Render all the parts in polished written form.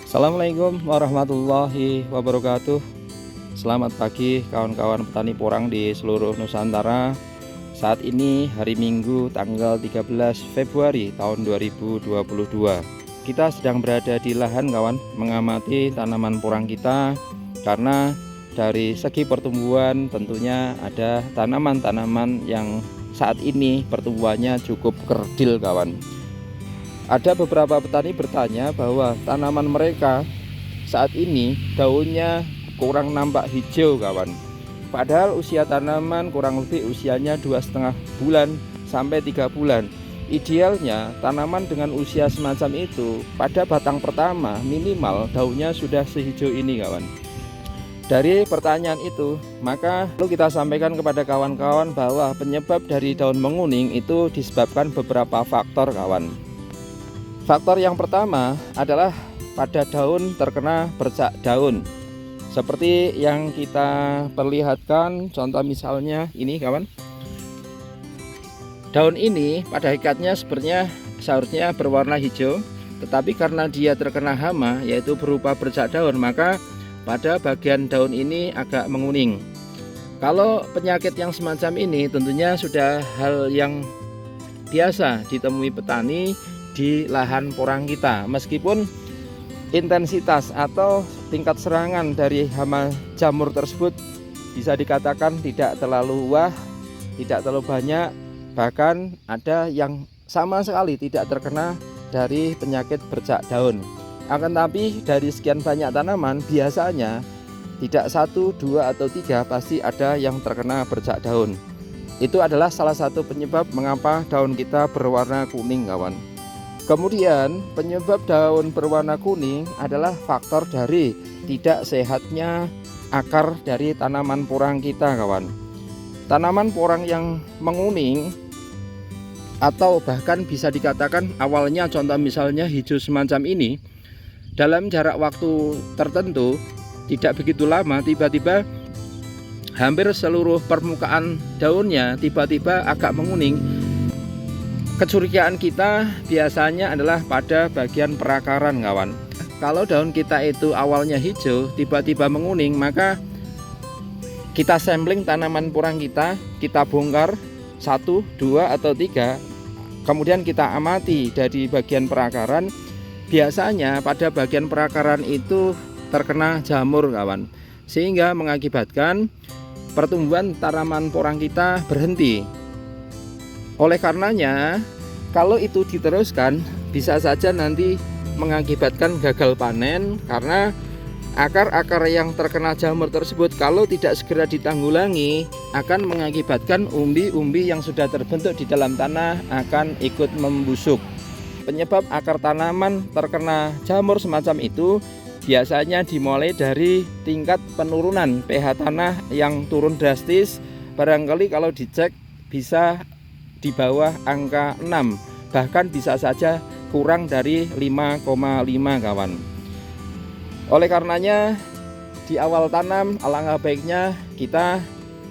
Assalamualaikum warahmatullahi wabarakatuh. Selamat pagi kawan-kawan petani porang di seluruh Nusantara. Saat ini hari Minggu tanggal 13 Februari tahun 2022. Kita sedang berada di lahan kawan, mengamati tanaman porang kita. Karena dari segi pertumbuhan tentunya ada tanaman-tanaman yang saat ini pertumbuhannya cukup kerdil kawan. Ada beberapa petani bertanya bahwa tanaman mereka saat ini daunnya kurang nampak hijau kawan. Padahal usia tanaman kurang lebih usianya 2,5 bulan sampai 3 bulan. Idealnya tanaman dengan usia semacam itu pada batang pertama minimal daunnya sudah sehijau ini kawan. Dari pertanyaan itu maka perlu kita sampaikan kepada kawan-kawan bahwa penyebab dari daun menguning itu disebabkan beberapa faktor kawan. Faktor yang pertama adalah pada daun terkena bercak daun. Seperti yang kita perlihatkan, contoh misalnya ini kawan. Daun ini pada hakikatnya seharusnya berwarna hijau, tetapi karena dia terkena hama yaitu berupa bercak daun, maka pada bagian daun ini agak menguning. Kalau penyakit yang semacam ini tentunya sudah hal yang biasa ditemui petani di lahan porang kita, meskipun intensitas atau tingkat serangan dari hama jamur tersebut bisa dikatakan tidak terlalu tidak terlalu banyak, bahkan ada yang sama sekali tidak terkena dari penyakit bercak daun. Akan tapi dari sekian banyak tanaman biasanya tidak 1, 2, atau 3 pasti ada yang terkena bercak daun. Itu adalah salah satu penyebab mengapa daun kita berwarna kuning kawan. Kemudian penyebab daun berwarna kuning adalah faktor dari tidak sehatnya akar dari tanaman porang kita kawan. Tanaman porang yang menguning atau bahkan bisa dikatakan awalnya contoh misalnya hijau semacam ini, dalam jarak waktu tertentu tidak begitu lama tiba-tiba hampir seluruh permukaan daunnya tiba-tiba agak menguning. Kecurigaan kita biasanya adalah pada bagian perakaran kawan. Kalau daun kita itu awalnya hijau tiba-tiba menguning, maka kita sampling tanaman porang kita bongkar 1, 2, atau 3, kemudian kita amati dari bagian perakaran. Biasanya pada bagian perakaran itu terkena jamur kawan, sehingga mengakibatkan pertumbuhan tanaman porang kita berhenti. Oleh karenanya, kalau itu diteruskan bisa saja nanti mengakibatkan gagal panen, karena akar-akar yang terkena jamur tersebut kalau tidak segera ditanggulangi akan mengakibatkan umbi-umbi yang sudah terbentuk di dalam tanah akan ikut membusuk. Penyebab akar tanaman terkena jamur semacam itu biasanya dimulai dari tingkat penurunan pH tanah yang turun drastis. Barangkali kalau dicek bisa di bawah angka 6, bahkan bisa saja kurang dari 5,5 kawan. Oleh karenanya di awal tanam alangkah baiknya kita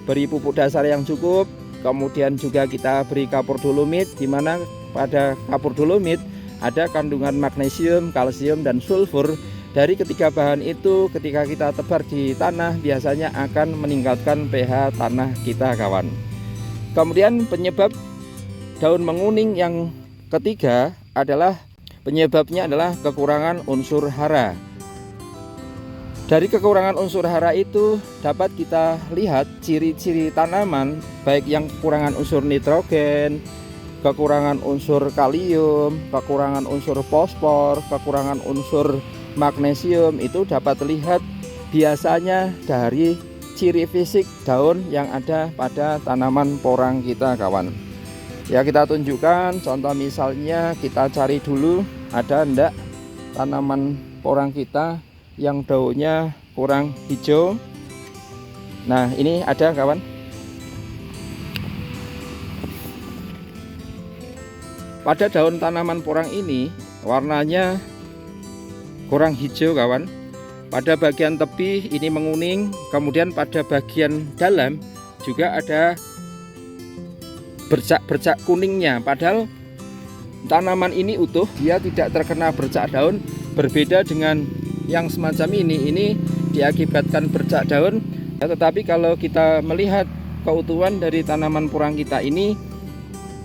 beri pupuk dasar yang cukup, kemudian juga kita beri kapur dolomit, di mana pada kapur dolomit ada kandungan magnesium, kalsium, dan sulfur. Dari ketiga bahan itu ketika kita tebar di tanah biasanya akan meningkatkan pH tanah kita kawan. Kemudian penyebab daun menguning yang ketiga penyebabnya adalah kekurangan unsur hara. Dari kekurangan unsur hara itu dapat kita lihat ciri-ciri tanaman, baik yang kekurangan unsur nitrogen, kekurangan unsur kalium, kekurangan unsur fosfor, kekurangan unsur magnesium, itu dapat terlihat biasanya dari ciri fisik daun yang ada pada tanaman porang kita kawan. Ya, kita tunjukkan contoh misalnya kita cari dulu ada enggak tanaman porang kita yang daunnya kurang hijau. Nah, ini ada kawan. Pada daun tanaman porang ini warnanya kurang hijau kawan. Pada bagian tepi ini menguning, kemudian pada bagian dalam juga ada bercak-bercak kuningnya. Padahal tanaman ini utuh, dia tidak terkena bercak daun, berbeda dengan yang semacam ini diakibatkan bercak daun. Tetapi kalau kita melihat keutuhan dari tanaman porang kita ini,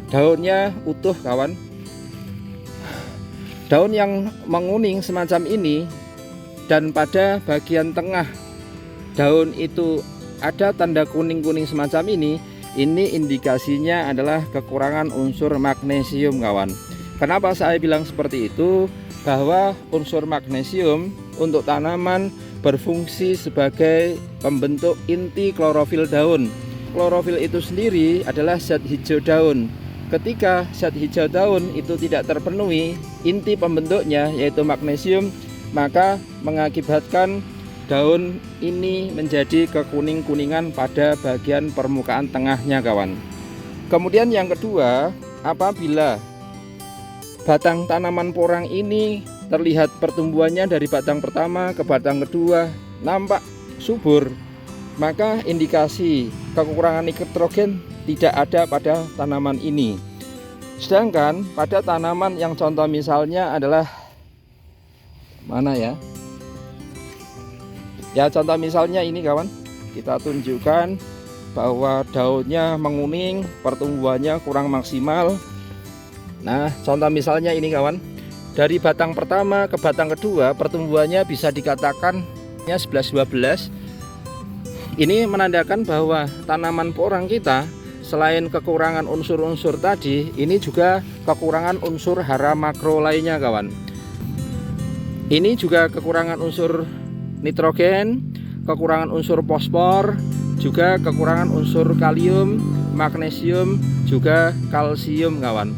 daunnya utuh kawan. Daun yang menguning semacam ini dan pada bagian tengah daun itu ada tanda kuning-kuning semacam ini indikasinya adalah kekurangan unsur magnesium kawan. Kenapa saya bilang seperti itu? Bahwa unsur magnesium untuk tanaman berfungsi sebagai pembentuk inti klorofil daun. Klorofil itu sendiri adalah zat hijau daun. Ketika zat hijau daun itu tidak terpenuhi inti pembentuknya yaitu magnesium, maka mengakibatkan daun ini menjadi kekuning-kuningan pada bagian permukaan tengahnya kawan. Kemudian yang kedua, apabila batang tanaman porang ini terlihat pertumbuhannya dari batang pertama ke batang kedua nampak subur, maka indikasi kekurangan nitrogen tidak ada pada tanaman ini. Sedangkan pada tanaman yang contoh misalnya adalah mana ya? Ya contoh misalnya ini kawan, kita tunjukkan bahwa daunnya menguning, pertumbuhannya kurang maksimal. Nah contoh misalnya ini kawan, dari batang pertama ke batang kedua pertumbuhannya bisa dikatakan 11-12. Ini menandakan bahwa tanaman porang kita selain kekurangan unsur-unsur tadi, ini juga kekurangan unsur hara makro lainnya kawan. Ini juga kekurangan unsur nitrogen, kekurangan unsur fosfor, juga kekurangan unsur kalium, magnesium, juga kalsium kawan.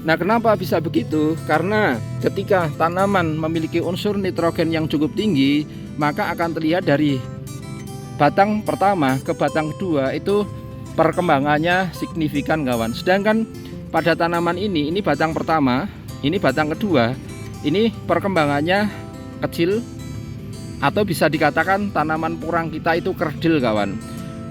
Nah kenapa bisa begitu? Karena ketika tanaman memiliki unsur nitrogen yang cukup tinggi, maka akan terlihat dari batang pertama ke batang kedua itu perkembangannya signifikan kawan. Sedangkan pada tanaman ini batang pertama, ini batang kedua, ini perkembangannya kecil, atau bisa dikatakan tanaman porang kita itu kerdil kawan.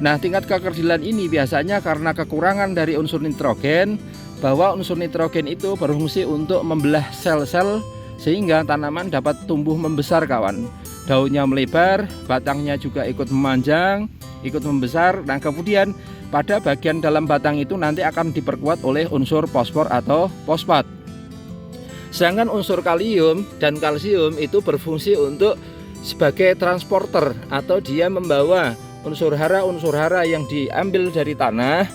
Nah tingkat kekerdilan ini biasanya karena kekurangan dari unsur nitrogen, bahwa unsur nitrogen itu berfungsi untuk membelah sel-sel sehingga tanaman dapat tumbuh membesar kawan. Daunnya melebar, batangnya juga ikut memanjang, ikut membesar. Nah kemudian pada bagian dalam batang itu nanti akan diperkuat oleh unsur fosfor atau fosfat. Sedangkan unsur kalium dan kalsium itu berfungsi untuk sebagai transporter, atau dia membawa unsur hara yang diambil dari tanah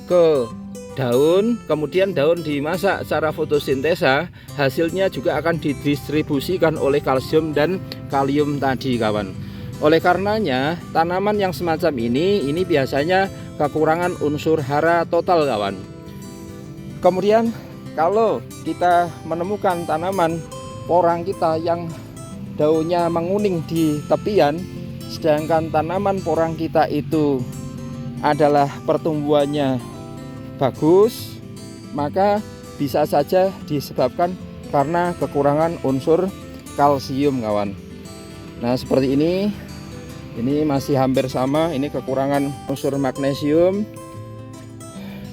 ke daun, kemudian daun dimasak secara fotosintesa, hasilnya juga akan didistribusikan oleh kalsium dan kalium tadi kawan. Oleh karenanya tanaman yang semacam ini biasanya kekurangan unsur hara total kawan. Kemudian kalau kita menemukan tanaman porang kita yang daunnya menguning di tepian, sedangkan tanaman porang kita itu adalah pertumbuhannya bagus, maka bisa saja disebabkan karena kekurangan unsur kalsium kawan. Nah seperti ini masih hampir sama, ini kekurangan unsur magnesium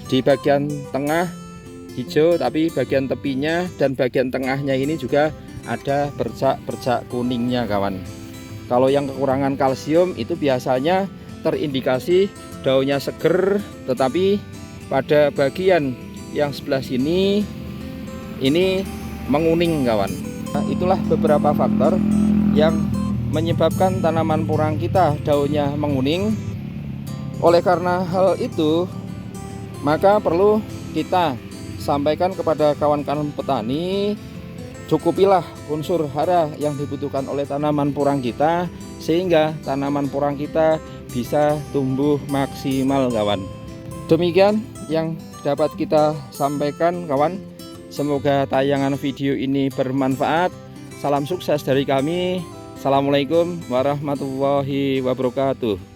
di bagian tengah hijau, tapi bagian tepinya dan bagian tengahnya ini juga ada bercak-bercak kuningnya kawan. Kalau yang kekurangan kalsium itu biasanya terindikasi daunnya seger, tetapi pada bagian yang sebelah sini ini menguning kawan. Nah, itulah beberapa faktor yang menyebabkan tanaman porang kita daunnya menguning. Oleh karena hal itu, maka perlu kita sampaikan kepada kawan-kawan petani, cukupilah unsur hara yang dibutuhkan oleh tanaman porang kita sehingga tanaman porang kita bisa tumbuh maksimal kawan. Demikian yang dapat kita sampaikan kawan. Semoga tayangan video ini bermanfaat. Salam sukses dari kami. Assalamualaikum warahmatullahi wabarakatuh.